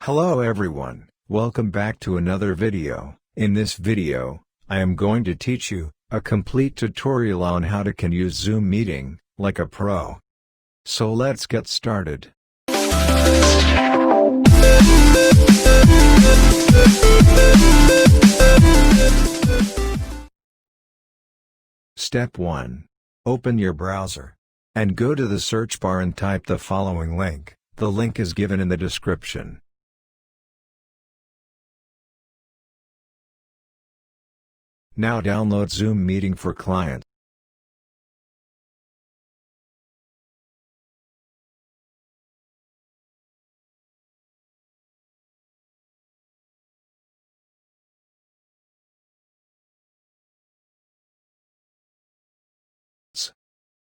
Hello everyone, welcome back to another video. In this video, I am going to teach you a complete tutorial on how to use Zoom meeting like a pro. So let's get started. Step 1. Open your browser and go to the search bar and type the following link. The link is given in the description. Now download Zoom Meeting for Client.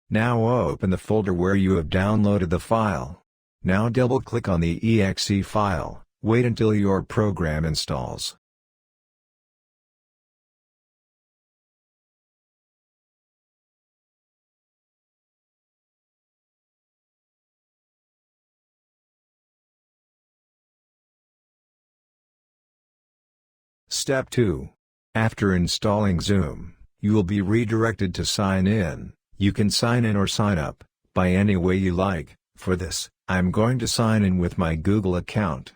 Now open the folder where you have downloaded the file. Now double-click on the exe file, wait until your program installs. Step 2. After installing Zoom, you will be redirected to sign in. You can sign in or sign up, by any way you like. For this, I'm going to sign in with my Google account.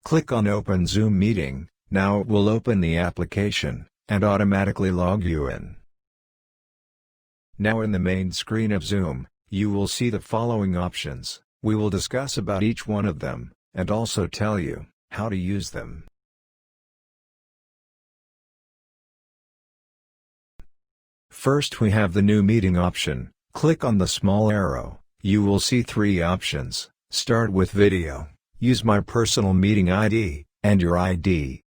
Click on Open Zoom Meeting. Now it will open the application, and automatically log you in. Now in the main screen of Zoom, you will see the following options. We will discuss about each one of them, and also tell you how to use them. First we have the new meeting option. Click on the small arrow. You will see three options. Start with video, use my personal meeting ID, and your ID.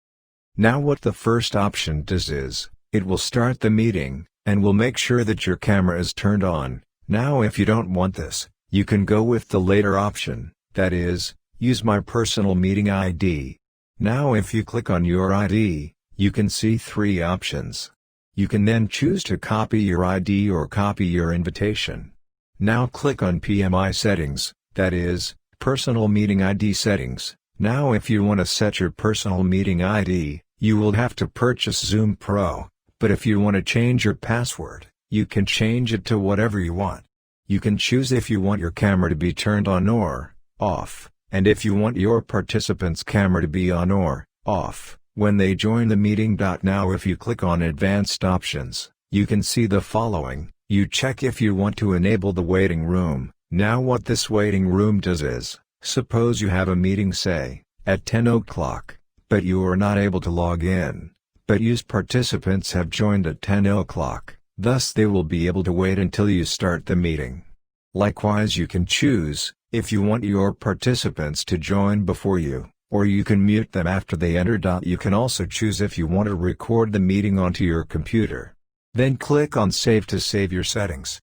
Now what the first option does is, it will start the meeting, and will make sure that your camera is turned on. Now if you don't want this, you can go with the later option, that is, use my personal meeting ID. Now if you click on your ID, you can see three options. You can then choose to copy your ID or copy your invitation. Now click on PMI settings, that is, personal meeting ID settings. Now if you want to set your personal meeting ID, you will have to purchase Zoom Pro, but if you want to change your password, you can change it to whatever you want. You can choose if you want your camera to be turned on or off, and if you want your participants' camera to be on or off when they join the meeting. Now if you click on Advanced Options, you can see the following. You check if you want to enable the waiting room. Now what this waiting room does is, suppose you have a meeting say, at 10 o'clock, but you are not able to log in, but use participants have joined at 10 o'clock, thus they will be able to wait until you start the meeting. Likewise you can choose, if you want your participants to join before you, or you can mute them after they enter. You can also choose if you want to record the meeting onto your computer. Then click on Save to save your settings.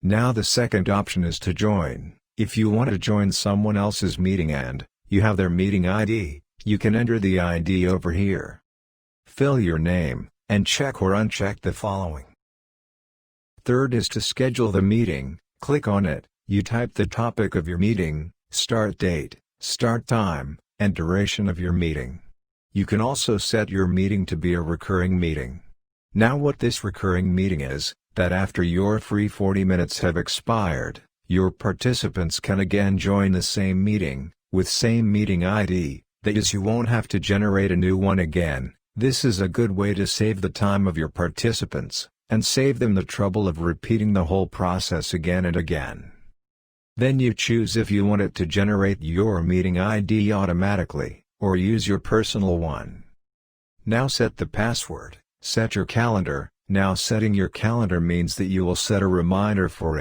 Now the second option is to join. If you want to join someone else's meeting and you have their meeting ID, you can enter the ID over here. Fill your name, and check or uncheck the following. Third is to schedule the meeting. Click on it, you type the topic of your meeting, start date, start time, and duration of your meeting. You can also set your meeting to be a recurring meeting. Now what this recurring meeting is, that after your free 40 minutes have expired, your participants can again join the same meeting, with same meeting ID, that is you won't have to generate a new one again. This is a good way to save the time of your participants, and save them the trouble of repeating the whole process again and again. Then you choose if you want it to generate your meeting ID automatically, or use your personal one. Now set the password, set your calendar. Now setting your calendar means that you will set a reminder for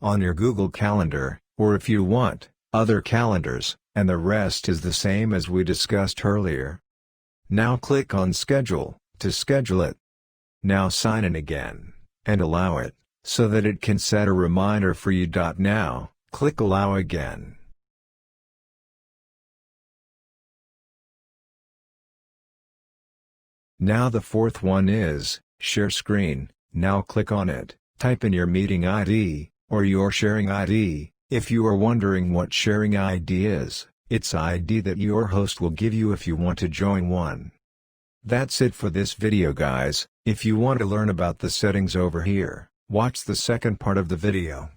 on your Google Calendar, or if you want, other calendars, and the rest is the same as we discussed earlier. Now click on Schedule, to schedule it. Now sign in again, and allow it, so that it can set a reminder for you. Now, Click Allow again. Now the fourth one is Share Screen. Now click on it, type in your meeting ID, or your sharing ID. If you are wondering what sharing ID is, it's ID that your host will give you if you want to join one. That's it for this video guys. If you want to learn about the settings over here, watch the second part of the video.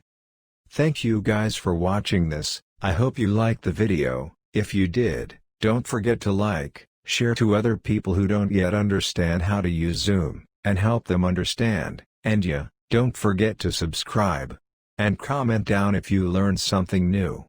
Thank you guys for watching this. I hope you liked the video. If you did, don't forget to like, share to other people who don't yet understand how to use Zoom, and help them understand. And yeah, don't forget to subscribe and comment down if you learned something new.